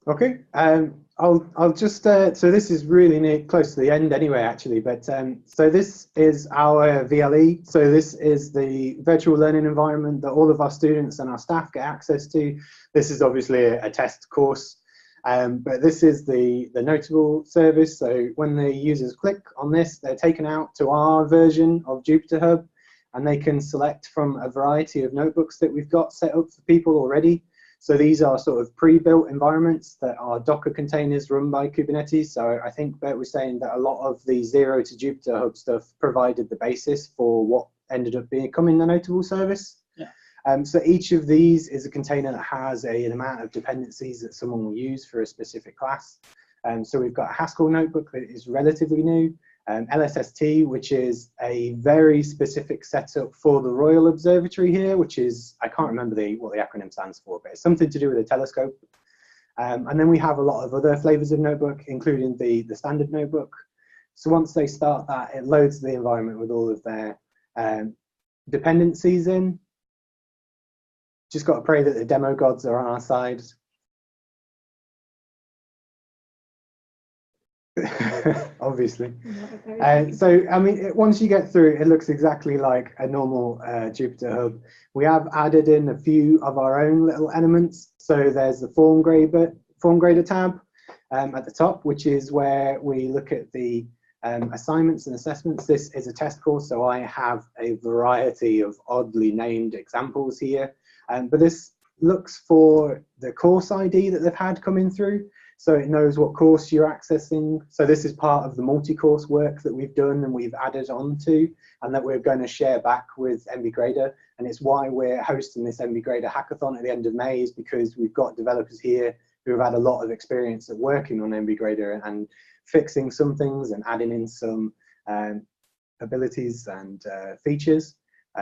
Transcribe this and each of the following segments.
Okay, I'll just so this is really near close to the end anyway, actually. But so this is our VLE. So this is the virtual learning environment that all of our students and our staff get access to. This is obviously a test course, but this is the Notable service. So when the users click on this, they're taken out to our version of Jupyter Hub, and they can select from a variety of notebooks that we've got set up for people already. So these are sort of pre-built environments that are Docker containers run by Kubernetes. So I think Bert was saying that a lot of the Zero to Jupyter Hub stuff provided the basis for what ended up becoming the Notable service. Yeah. So each of these is a container that has an amount of dependencies that someone will use for a specific class. So we've got a Haskell notebook that is relatively new. LSST, which is a very specific setup for the Royal Observatory here, which is, I can't remember what the acronym stands for, but it's something to do with a telescope. And then we have a lot of other flavors of notebook, including the standard notebook. So once they start that, it loads the environment with all of their dependencies in. Just got to pray that the demo gods are on our side. Obviously. So, I mean, once you get through, it looks exactly like a normal Jupyter Hub. We have added in a few of our own little elements. So there's the form grader tab at the top, which is where we look at the assignments and assessments. This is a test course, so I have a variety of oddly named examples here. But this looks for the course ID that they've had coming through. So it knows what course you're accessing. So this is part of the multi-course work that we've done and we've added onto, and that we're going to share back with MBGrader. And it's why we're hosting this MBGrader hackathon at the end of May, is because we've got developers here who have had a lot of experience at working on MBGrader and fixing some things and adding in some abilities and features.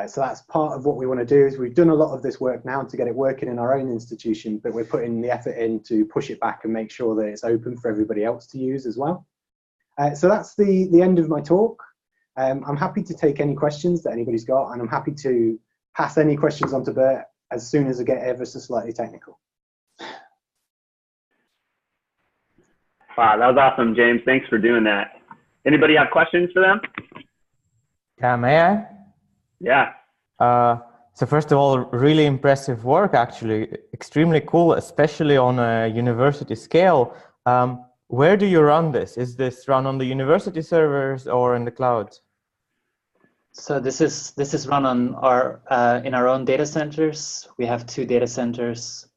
So that's part of what we want to do. Is we've done a lot of this work now to get it working in our own institution, but we're putting the effort in to push it back and make sure that it's open for everybody else to use as well. So that's the end of my talk. I'm happy to take any questions that anybody's got, and I'm happy to pass any questions on to Bert as soon as I get ever so slightly technical. Wow, that was awesome, James. Thanks for doing that. Anybody have questions for them? Yeah, may I? Yeah. So first of all, really impressive work, actually, extremely cool, especially on a university scale. Where do you run this? Is this run on the university servers or in the cloud? So this is run on our in our own data centers. We have 2 data centers,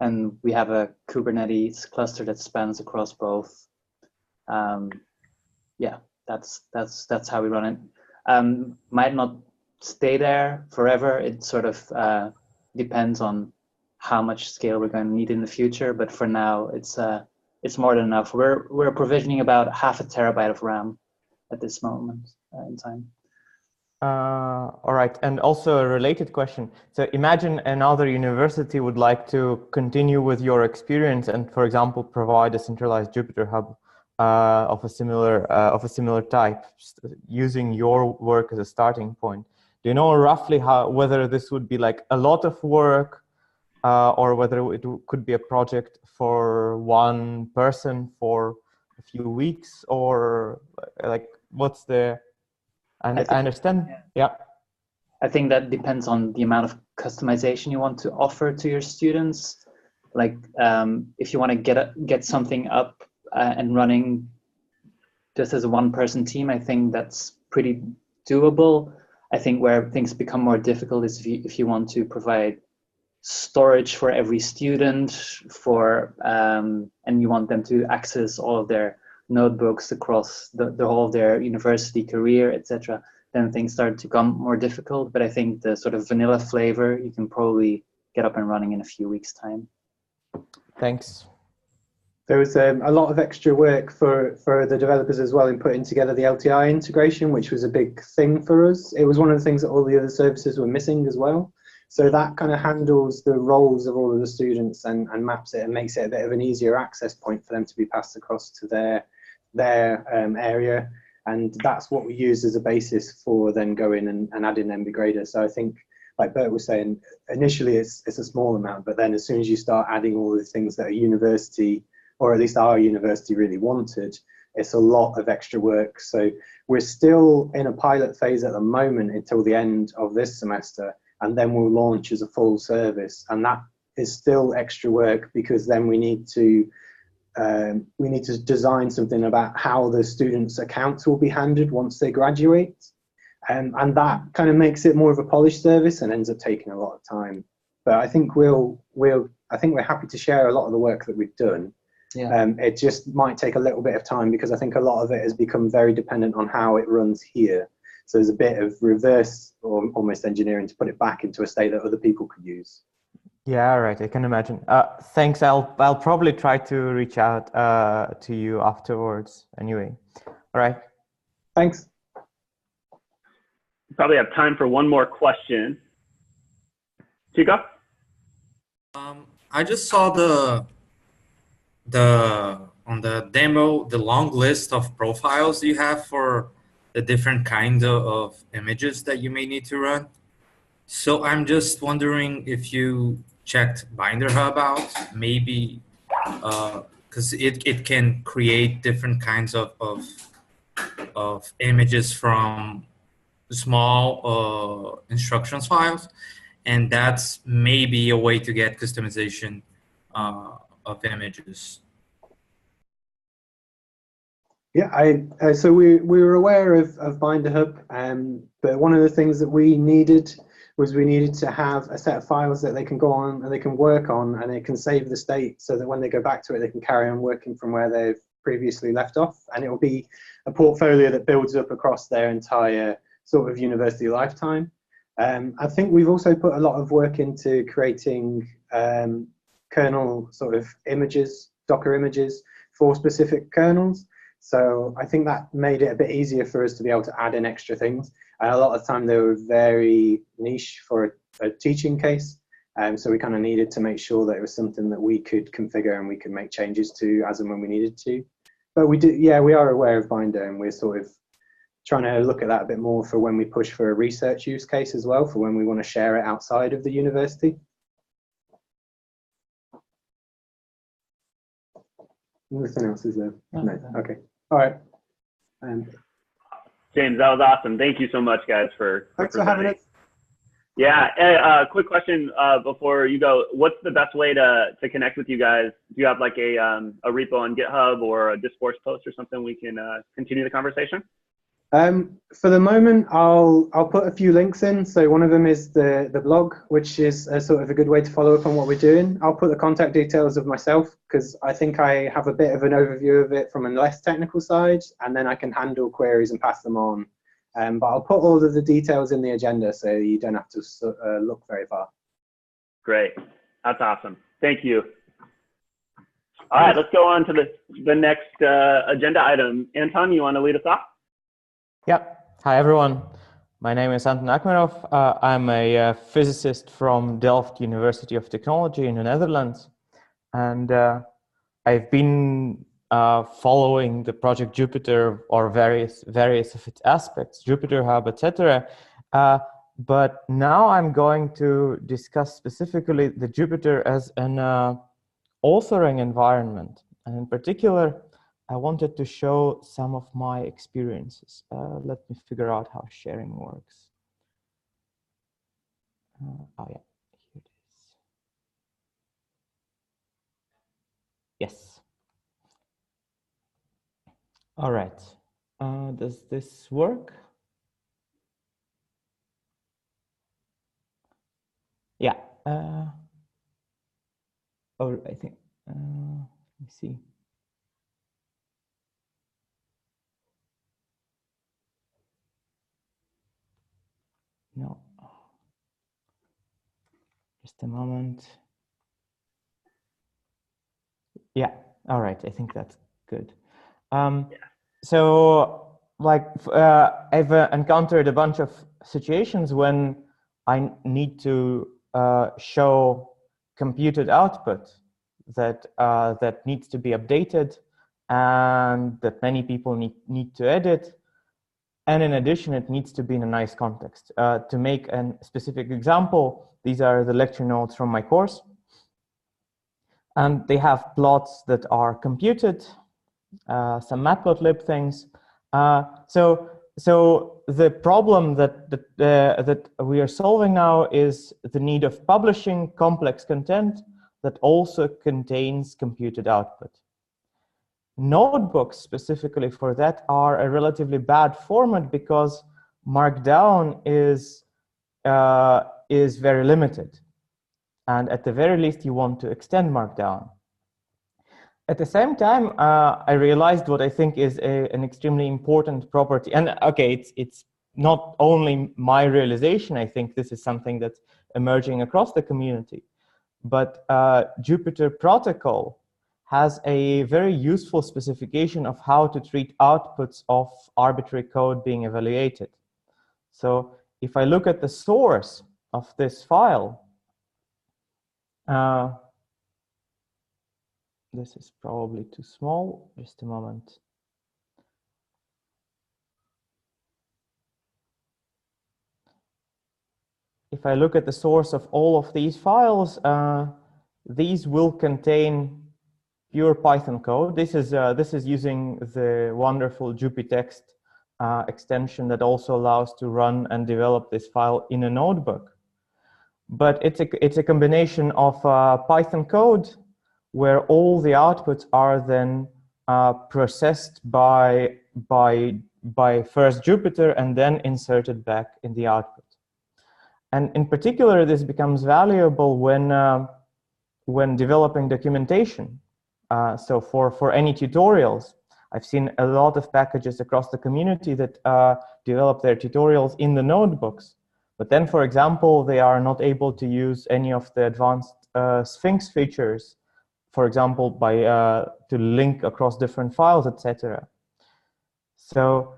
and we have a Kubernetes cluster that spans across both. Yeah, that's how we run it. Might not stay there forever. It sort of depends on how much scale we're going to need in the future, but for now it's more than enough. We're provisioning about 0.5 terabyte of RAM at this moment in time. All right, and also a related question. So imagine another university would like to continue with your experience and, for example, provide a centralized Jupyter Hub of a similar type, using your work as a starting point. Do you know roughly whether this would be like a lot of work, or whether it could be a project for one person for a few weeks, or like what's the? I understand. Yeah. I think that depends on the amount of customization you want to offer to your students. Like if you want to get something up and running just as a one-person team, I think that's pretty doable. I think where things become more difficult is if you want to provide storage for every student and you want them to access all of their notebooks across the whole of their university career, etc., then things start to become more difficult. But I think the sort of vanilla flavor you can probably get up and running in a few weeks' time. Thanks. There was a lot of extra work for the developers as well in putting together the LTI integration, which was a big thing for us. It was one of the things that all the other services were missing as well. So that kind of handles the roles of all of the students and maps it and makes it a bit of an easier access point for them to be passed across to their area. And that's what we use as a basis for then going and adding MBGrader. So I think like Bert was saying, initially it's a small amount, but then as soon as you start adding all the things that a university, or at least our university, really wanted, it's a lot of extra work. So we're still in a pilot phase at the moment until the end of this semester, and then we'll launch as a full service. And that is still extra work, because then we need to design something about how the students' accounts will be handled once they graduate. And that kind of makes it more of a polished service and ends up taking a lot of time. But I think I think we're happy to share a lot of the work that we've done. Yeah. It just might take a little bit of time, because I think a lot of it has become very dependent on how it runs here. So there's a bit of reverse or almost engineering to put it back into a state that other people could use. Yeah, right. I can imagine. Thanks. I'll probably try to reach out to you afterwards. Anyway, all right. Thanks. We probably have time for one more question. Chico? I just saw on the demo the long list of profiles you have for the different kinds of images that you may need to run. So I'm just wondering if you checked Binder Hub out, maybe because it can create different kinds of images from small instructions files, and that's maybe a way to get customization of images. Yeah, so we were aware of Binder Hub, but one of the things that we needed to have a set of files that they can go on and they can work on, and they can save the state, so that when they go back to it, they can carry on working from where they've previously left off, and it will be a portfolio that builds up across their entire sort of university lifetime. I think we've also put a lot of work into creating kernel sort of images, Docker images for specific kernels. So I think that made it a bit easier for us to be able to add in extra things. And a lot of the time they were very niche for a teaching case. So we kind of needed to make sure that it was something that we could configure and we could make changes to as and when we needed to. But we are aware of Binder, and we're sort of trying to look at that a bit more for when we push for a research use case as well, for when we want to share it outside of the university. Nothing else is there? No. Okay. All right. James, that was awesome. Thank you so much, guys, for Thanks for having us. Yeah. Quick question before you go. What's the best way to connect with you guys? Do you have like a repo on GitHub or a Discourse post or something we can continue the conversation? For the moment, I'll put a few links in. So one of them is the blog, which is a sort of a good way to follow up on what we're doing. I'll put the contact details of myself, because I think I have a bit of an overview of it from a less technical side, and then I can handle queries and pass them on. But I'll put all of the details in the agenda, so you don't have to look very far. Great. That's awesome. Thank you. All right, let's go on to the next agenda item. Anton, you want to lead us off? Yep. Hi, everyone. My name is Anton Akmerov. I'm a physicist from Delft University of Technology in the Netherlands. And I've been following the project Jupyter, or various of its aspects, Jupyter Hub, etc. But now I'm going to discuss specifically the Jupyter as an authoring environment. And in particular, I wanted to show some of my experiences. Let me figure out how sharing works. Oh yeah, here it is. Yes. All right. Does this work? Yeah. Oh, I think. Let me see. No. Just a moment. Yeah. All right. I think that's good. So, like, I've encountered a bunch of situations when I need to show computed output that that needs to be updated and that many people need to edit. And in addition, it needs to be in a nice context. To make a specific example, these are the lecture notes from my course. And they have plots that are computed, some matplotlib things. So the problem that we are solving now is the need of publishing complex content that also contains computed output. Notebooks specifically for that are a relatively bad format because Markdown is very limited. And at the very least, you want to extend Markdown. At the same time, I realized what I think is an extremely important property. And okay, it's not only my realization. I think this is something that's emerging across the community. But Jupyter protocol has a very useful specification of how to treat outputs of arbitrary code being evaluated. So if I look at the source of this file, this is probably too small, just a moment. If I look at the source of all of these files, these will contain pure Python code. This is using the wonderful Jupytext extension that also allows to run and develop this file in a notebook. But it's a combination of Python code where all the outputs are then processed by first Jupyter and then inserted back in the output. And in particular, this becomes valuable when developing documentation. So for any tutorials, I've seen a lot of packages across the community that develop their tutorials in the notebooks. But then, for example, they are not able to use any of the advanced Sphinx features, for example, to link across different files, etc. So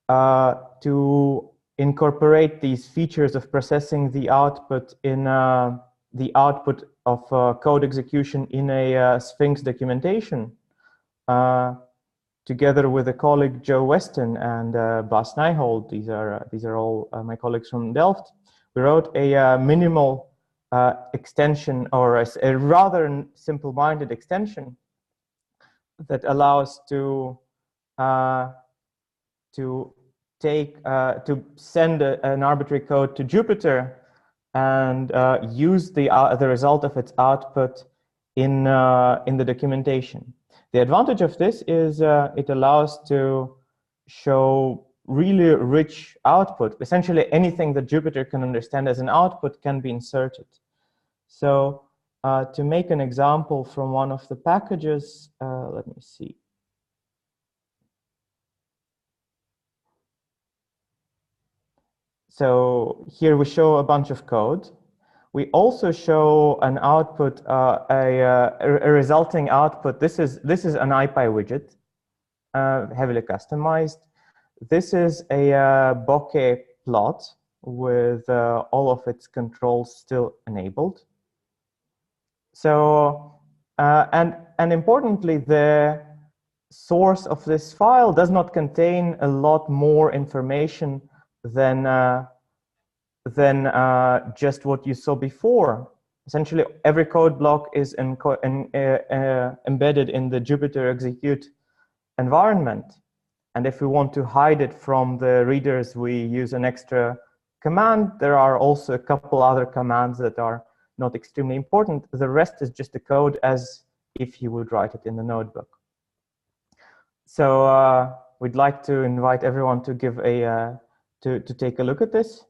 to incorporate these features of processing the output in the output of code execution in a Sphinx documentation, together with a colleague Joe Weston and Bas Nijholt, these are all my colleagues from Delft, we wrote a minimal extension, or a rather simple-minded extension that allows to send an arbitrary code to Jupyter and use the result of its output in the documentation. The advantage of this is it allows to show really rich output. Essentially, anything that Jupyter can understand as an output can be inserted. So to make an example from one of the packages, let me see. So here we show a bunch of code. We also show an output, a resulting output. This is an IPy widget, heavily customized. This is a bokeh plot with all of its controls still enabled. So, and importantly, the source of this file does not contain a lot more information than just what you saw before. Essentially, every code block is embedded in the Jupyter execute environment. And if we want to hide it from the readers, we use an extra command. There are also a couple other commands that are not extremely important. The rest is just the code as if you would write it in the notebook. So we'd like to invite everyone to give to take a look at this.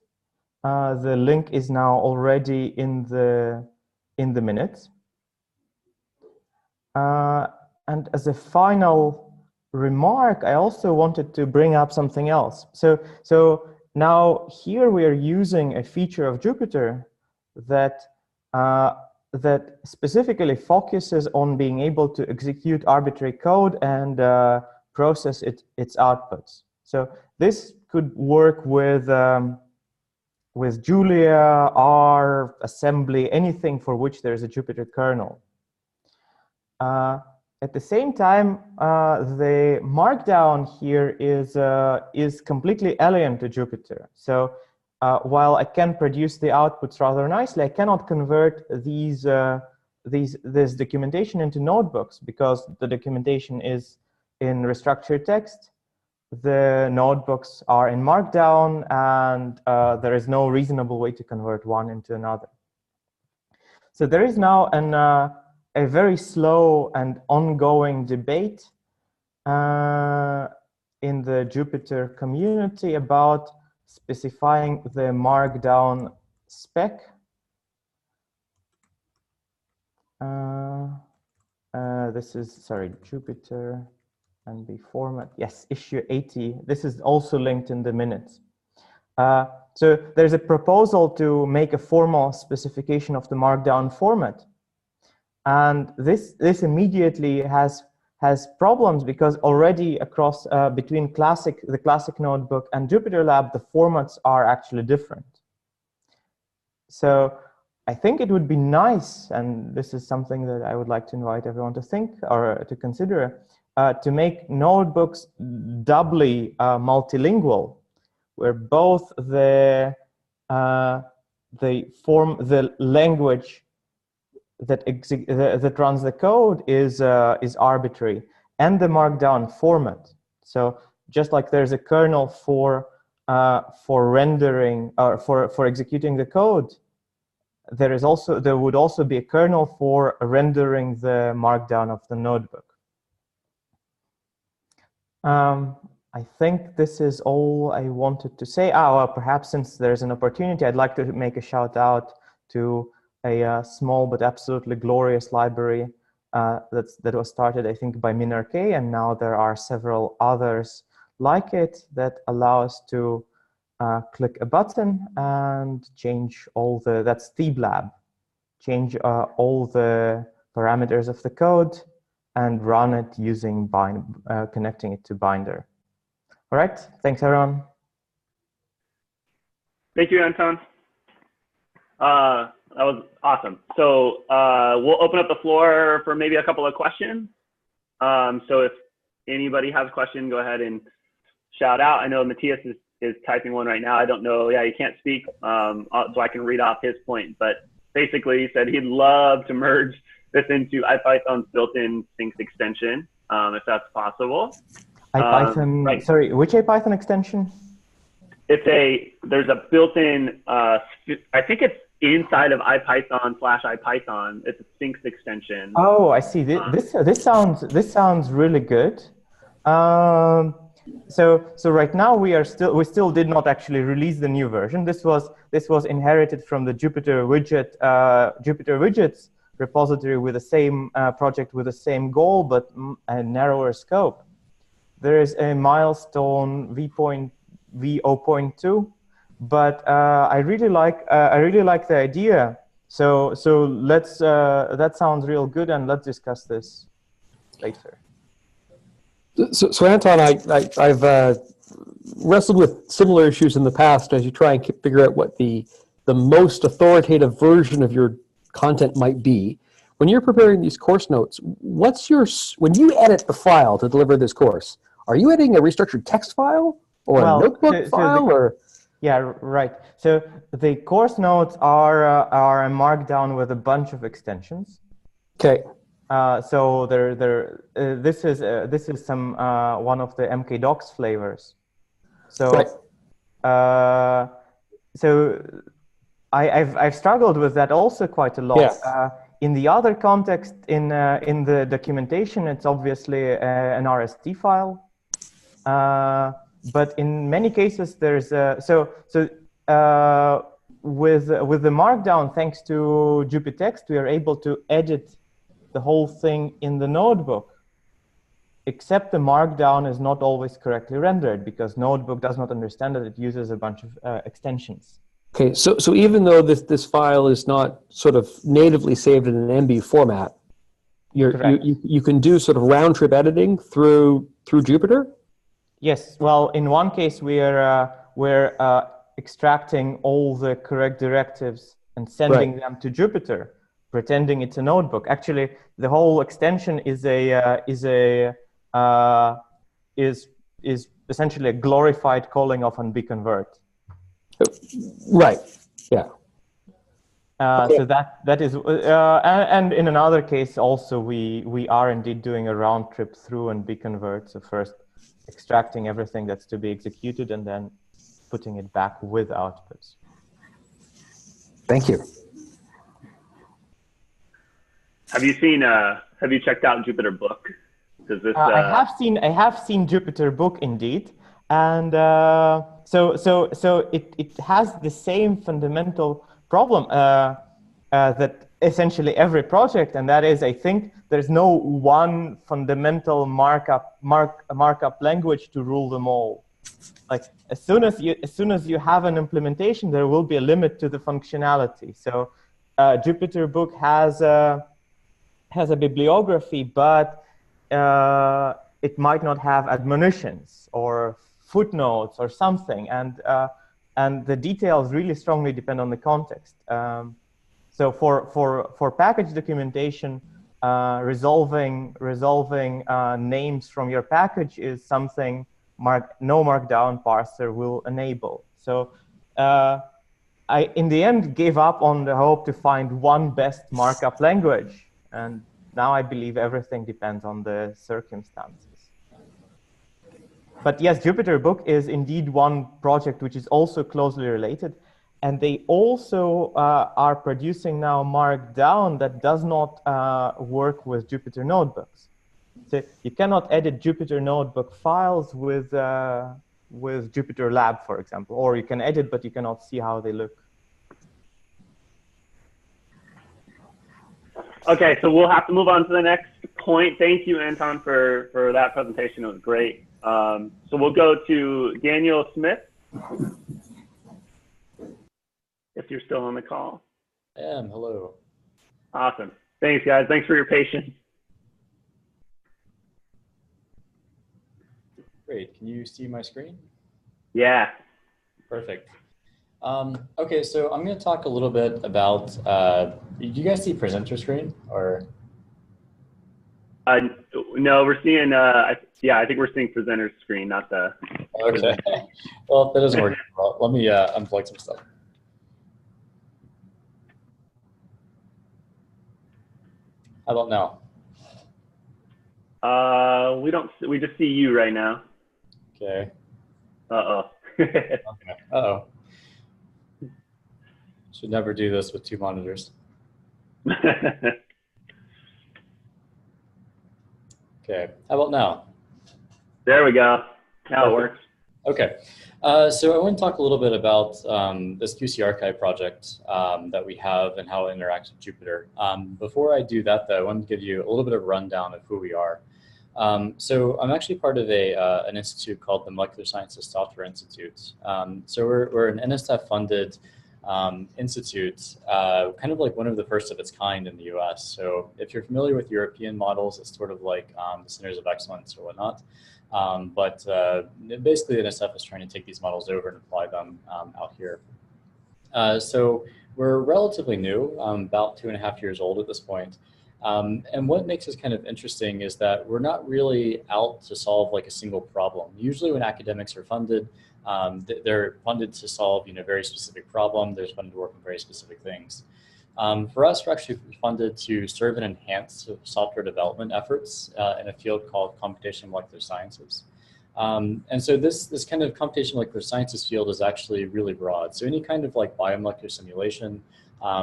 The link is now already in the minutes. And as a final remark, I also wanted to bring up something else. So now here we are using a feature of Jupyter that that specifically focuses on being able to execute arbitrary code and process its outputs. So this could work with Julia, R, assembly, anything for which there is a Jupyter kernel. At the same time, the Markdown here is completely alien to Jupyter. So while I can produce the outputs rather nicely, I cannot convert this documentation into notebooks because the documentation is in restructured text. The notebooks are in Markdown, and there is no reasonable way to convert one into another. So there is now a very slow and ongoing debate in the Jupyter community about specifying the Markdown spec. This is, sorry, Jupyter and the format. Yes, issue 80. This is also linked in the minutes. So there's a proposal to make a formal specification of the Markdown format. And this immediately has problems because already across between the classic notebook and Jupyter Lab, the formats are actually different. So I think it would be nice, and this is something that I would like to invite everyone to think or to consider, to make notebooks doubly multilingual, where both the language that runs the code is arbitrary, and the Markdown format. So just like there's a kernel for rendering or for executing the code, there would also be a kernel for rendering the Markdown of the notebook. I think this is all I wanted to say. Well, perhaps since there's an opportunity, I'd like to make a shout out to a small but absolutely glorious library that was started, I think, by Minarchy, and now there are several others like it that allow us to click a button and change all the, that's ThebeLab, change all the parameters of the code and run it using connecting it to Binder. All right, thanks everyone. Thank you, Anton. That was awesome. So we'll open up the floor for maybe a couple of questions. So if anybody has a question, go ahead and shout out. I know Matthias is typing one right now. I don't know. Yeah, he can't speak, so I can read off his point. But basically, he said he'd love to merge this into IPython's built-in Sphinx extension, if that's possible. IPython, right. Sorry, which IPython extension? There's a built-in, I think it's inside of IPython/IPython. It's a Sphinx extension. Oh, I see. This sounds really good. So right now we still did not actually release the new version. This was inherited from the Jupyter widgets repository with the same project with the same goal but a narrower scope. There is a milestone v0.2, but I really like the idea. So let's that sounds real good, and let's discuss this later. So Anton, I've wrestled with similar issues in the past as you try and figure out what the most authoritative version of your content might be. When you're preparing these course notes, when you edit the file to deliver this course, are you editing a restructured text file or a notebook file or? Yeah, right. So the course notes are a markdown with a bunch of extensions. Okay. So this is some one of the mkdocs flavors. So right. So I've struggled with that also quite a lot. Yeah. In the other context, in the documentation, it's obviously an RST file. But in many cases, there's with the markdown, thanks to Jupytext, we are able to edit the whole thing in the notebook, except the markdown is not always correctly rendered because notebook does not understand that it uses a bunch of extensions. Okay, so even though this file is not sort of natively saved in an MB format, you can do sort of round trip editing through Jupyter? Yes. Well, in one case we're extracting all the correct directives and sending them to Jupyter, pretending it's a notebook. Actually, the whole extension is essentially a glorified calling of unbeconvert. Right. Yeah. So that is, and in another case also, we are indeed doing a round trip through unbeconvert. So first extracting everything that's to be executed and then putting it back with outputs. Thank you. Have you checked out Jupyter Book? Does this? I have seen Jupyter Book indeed, and so it has the same fundamental problem that essentially every project, and that is, I think there's no one fundamental markup language to rule them all. Like as soon as you have an implementation, there will be a limit to the functionality. So Jupyter Book has a bibliography, but it might not have admonitions or footnotes or something, and the details really strongly depend on the context. So for package documentation, resolving names from your package is something no markdown parser will enable. So I, in the end, gave up on the hope to find one best markup language, and now I believe everything depends on the circumstances. But yes, Jupyter Book is indeed one project which is also closely related. And they also are producing now Markdown that does not work with Jupyter Notebooks. So you cannot edit Jupyter Notebook files with Jupyter Lab, for example. Or you can edit, but you cannot see how they look. Okay, so we'll have to move on to the next point. Thank you, Anton, for that presentation. It was great. So we'll go to Daniel Smith, if you're still on the call. I am. Hello. Awesome. Thanks, guys. Thanks for your patience. Great. Can you see my screen? Yeah. Perfect. Okay, so I'm going to talk a little bit about, do you guys see presenter screen or? No, we're seeing, yeah, I think we're seeing presenter screen, not the. Okay. Well, that doesn't work well. Let me unplug some stuff. How about now? We just see you right now. Okay. Uh-oh. Okay. Uh-oh. Should never do this with two monitors. Okay. How about now? There we go. Now it works. Okay. So I want to talk a little bit about this QC archive project that we have and how it interacts with Jupyter. Before I do that, though, I want to give you a little bit of a rundown of who we are. So I'm actually part of an institute called the Molecular Sciences Software Institute. So we're an NSF-funded institute, kind of like one of the first of its kind in the US. So if you're familiar with European models, it's sort of like the Centers of Excellence or whatnot. But basically, NSF is trying to take these models over and apply them out here. So we're relatively new, about 2.5 years old at this point. And what makes us kind of interesting is that we're not really out to solve like a single problem. Usually when academics are funded, they're funded to solve a very specific problem. They're funded to work on very specific things. For us, we're actually funded to serve and enhance software development efforts in a field called computational molecular sciences. And so this kind of computational molecular sciences field is actually really broad. So any kind of like biomolecular simulation,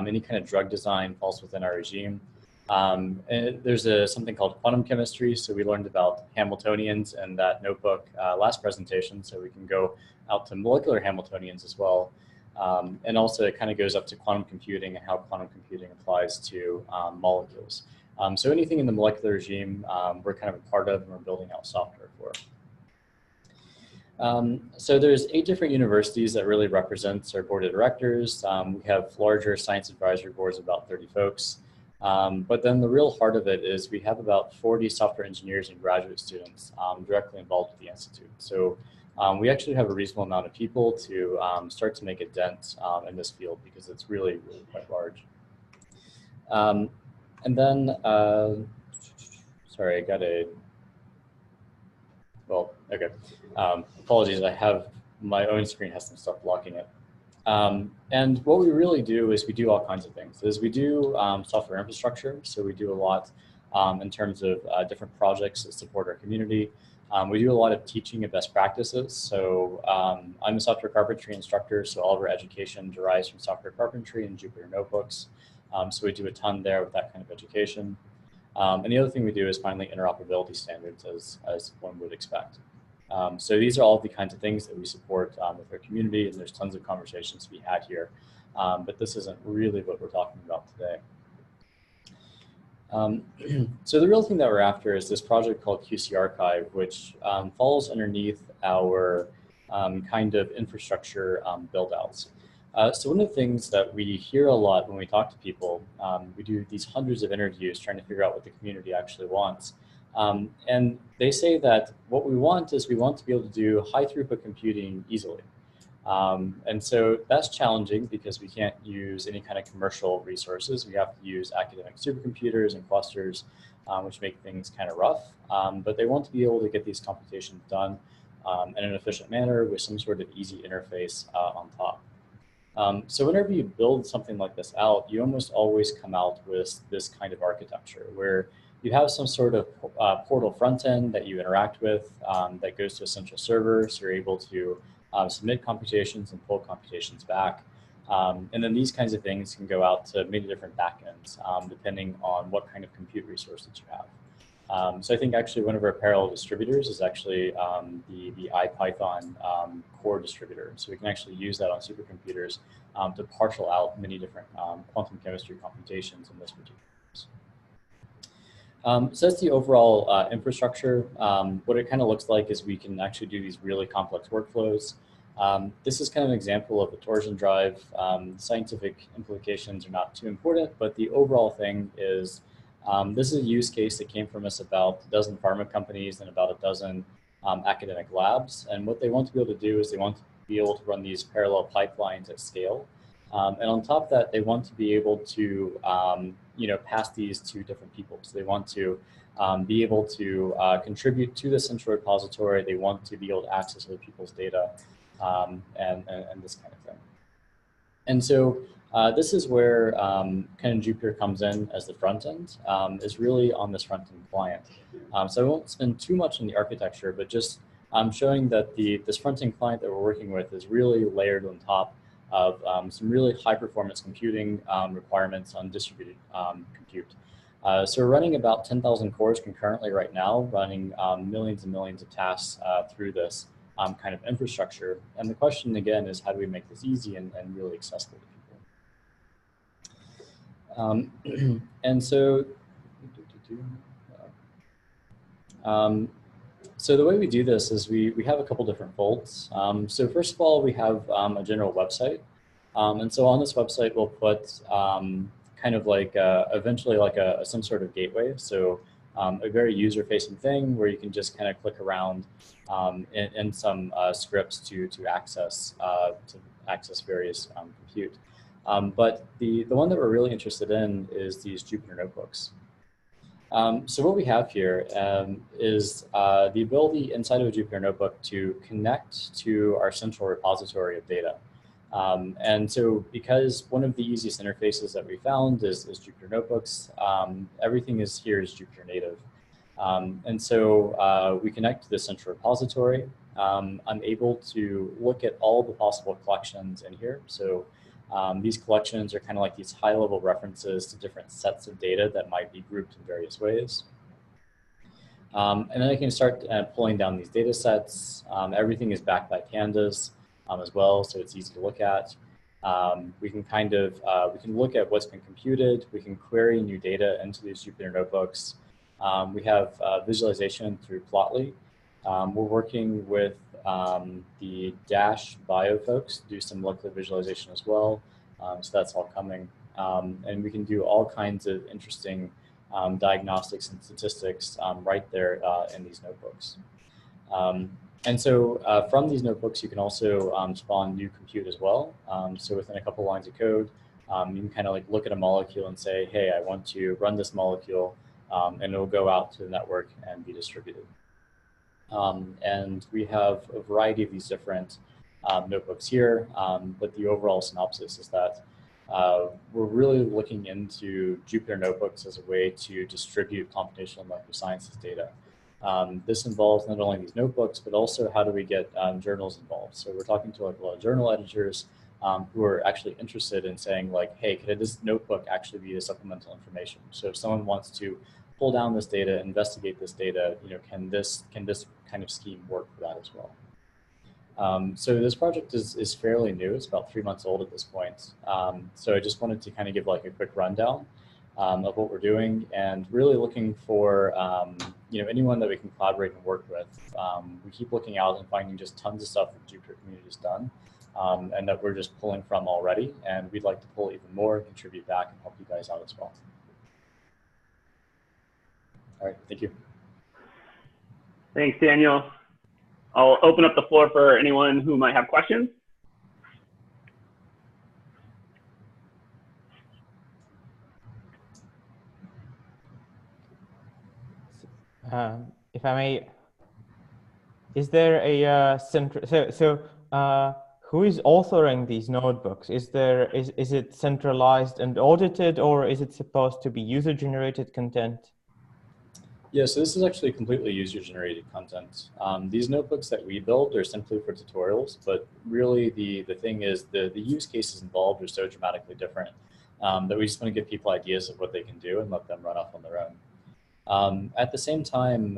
any kind of drug design falls within our regime. And there's something called quantum chemistry. So we learned about Hamiltonians in that notebook last presentation. So we can go out to molecular Hamiltonians as well. And also it kind of goes up to quantum computing and how quantum computing applies to molecules. So anything in the molecular regime, we're kind of a part of and we're building out software for. So there's 8 different universities that really represents our board of directors. We have larger science advisory boards of about 30 folks. But then the real heart of it is we have about 40 software engineers and graduate students directly involved with the Institute. So we actually have a reasonable amount of people to start to make a dent in this field because it's really, really quite large. And then, sorry, I got a, well, okay. Apologies, I have, my own screen has some stuff blocking it. And what we really do is we do all kinds of things. We do software infrastructure, so we do a lot in terms of different projects that support our community. We do a lot of teaching of best practices. So I'm a software carpentry instructor, so all of our education derives from software carpentry and Jupyter notebooks. So we do a ton there with that kind of education. And the other thing we do is finally interoperability standards, as one would expect. So these are all the kinds of things that we support with our community, and there's tons of conversations to be had here. But this isn't really what we're talking about today. So the real thing that we're after is this project called QC Archive, which falls underneath our kind of infrastructure build-outs. So one of the things that we hear a lot when we talk to people, we do these hundreds of interviews trying to figure out what the community actually wants. And they say that what we want is we want to be able to do high throughput computing easily. And so that's challenging because we can't use any kind of commercial resources. We have to use academic supercomputers and clusters, which make things kind of rough. But they want to be able to get these computations done in an efficient manner with some sort of easy interface on top. So whenever you build something like this out, you almost always come out with this kind of architecture where you have some sort of portal front end that you interact with that goes to a central server, so you're able to submit computations and pull computations back. And then these kinds of things can go out to many different backends, depending on what kind of compute resource that you have. So I think actually one of our parallel distributors is actually the IPython core distributor. So we can actually use that on supercomputers to parcel out many different quantum chemistry computations in this particular case. So that's the overall infrastructure. What it kind of looks like is we can actually do these really complex workflows. This is kind of an example of a torsion drive. Scientific implications are not too important, but the overall thing is this is a use case that came from us about a dozen pharma companies and about a dozen academic labs. And what they want to be able to do is they want to be able to run these parallel pipelines at scale. And on top of that, they want to be able to pass these to different people. So they want to be able to contribute to the central repository. They want to be able to access other people's data and this kind of thing. And so this is where kind of Jupyter comes in as the front end, is really on this front end client. So I won't spend too much on the architecture, but just showing that this front end client that we're working with is really layered on top of some really high performance computing requirements on distributed compute. So we're running about 10,000 cores concurrently right now, running millions and millions of tasks through this kind of infrastructure. And the question again is, how do we make this easy and really accessible to people? And so, so the way we do this is we have a couple different folds. So first of all, we have a general website. And so on this website, we'll put kind of like eventually like some sort of gateway. So a very user-facing thing where you can just kind of click around in some scripts to access various compute. But the one that we're really interested in is these Jupyter notebooks. So what we have here is the ability inside of a Jupyter notebook to connect to our central repository of data. And so because one of the easiest interfaces that we found is Jupyter notebooks, everything here is Jupyter native. And so we connect to the central repository. I'm able to look at all the possible collections in here. So these collections are kind of like these high-level references to different sets of data that might be grouped in various ways. And then I can start pulling down these data sets. Everything is backed by pandas as well, so it's easy to look at. We can kind of, we can look at what's been computed. We can query new data into these Jupyter notebooks. We have visualization through Plotly. We're working with the Dash Bio folks to do some local visualization as well. So that's all coming. And we can do all kinds of interesting diagnostics and statistics right there in these notebooks. And so from these notebooks, you can also spawn new compute as well. So within a couple lines of code, You can kind of like look at a molecule and say, hey, I want to run this molecule, and it'll go out to the network and be distributed. And we have a variety of these different notebooks here, but the overall synopsis is that we're really looking into Jupyter Notebooks as a way to distribute computational microsciences data. This involves not only these notebooks, but also how do we get journals involved. So we're talking to like a lot of journal editors who are actually interested in saying like, hey, could this notebook actually be the supplemental information? So if someone wants to pull down this data, investigate this data, can this kind of scheme work for that as well? So this project is fairly new. It's about 3 months old at this point. So I just wanted to kind of give like a quick rundown of what we're doing, and really looking for anyone that we can collaborate and work with. We keep looking out and finding just tons of stuff that the Jupyter community has done, and that we're just pulling from already, and we'd like to pull even more, contribute back, and help you guys out as well. All right, thank you. Thanks, Daniel. I'll open up the floor for anyone who might have questions. If I may, is there a who is authoring these notebooks? Is it centralized and audited, or is it supposed to be user-generated content? Yeah, so this is actually completely user-generated content. These notebooks that we build are simply for tutorials, but really the thing is the use cases involved are so dramatically different that we just want to give people ideas of what they can do and let them run off on their own. At the same time,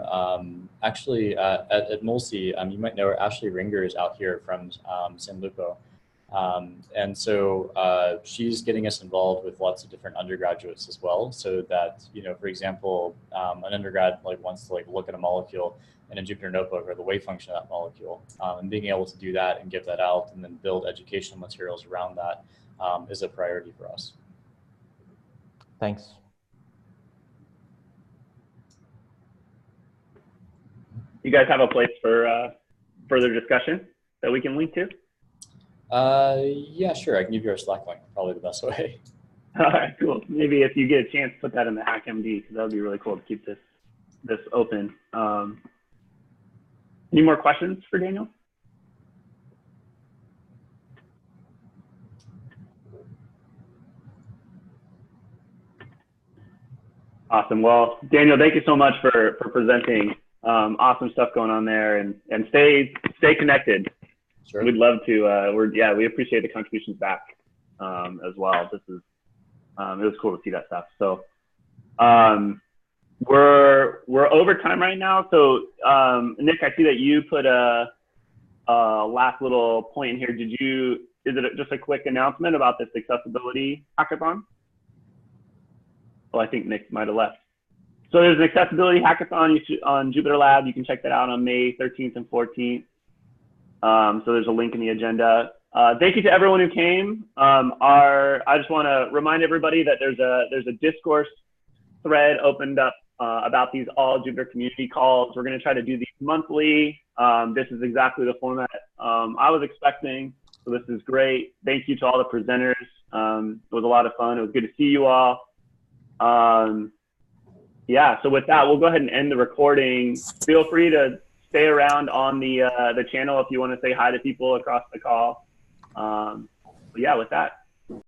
actually at Mulsey, you might know Ashley Ringer is out here from San Lupo. And so she's getting us involved with lots of different undergraduates as well, so that, for example, an undergrad wants to look at a molecule in a Jupyter notebook or the wave function of that molecule, and being able to do that and give that out and then build educational materials around that is a priority for us. Thanks. You guys have a place for further discussion that we can link to? Yeah, sure. I can give you our Slack link, probably the best way. All right, cool. Maybe if you get a chance, put that in the HackMD, because that would be really cool to keep this open. Any more questions for Daniel? Awesome. Well, Daniel, thank you so much for presenting. Awesome stuff going on there, and stay connected. Sure. We'd love to. We appreciate the contributions back as well. This is it was cool to see that stuff. So we're over time right now. So Nick, I see that you put a last little point in here. Is it just a quick announcement about this accessibility hackathon? Oh, I think Nick might have left. So there's an accessibility hackathon on Jupyter Lab. You can check that out on May 13th and 14th. So there's a link in the agenda. Thank you to everyone who came. I just want to remind everybody that there's a Discourse thread opened up about these all Jupyter community calls. We're going to try to do these monthly. This is exactly the format I was expecting. So this is great. Thank you to all the presenters. It was a lot of fun. It was good to see you all. Yeah, so with that, we'll go ahead and end the recording. Feel free to stay around on the channel if you want to say hi to people across the call. But yeah, with that,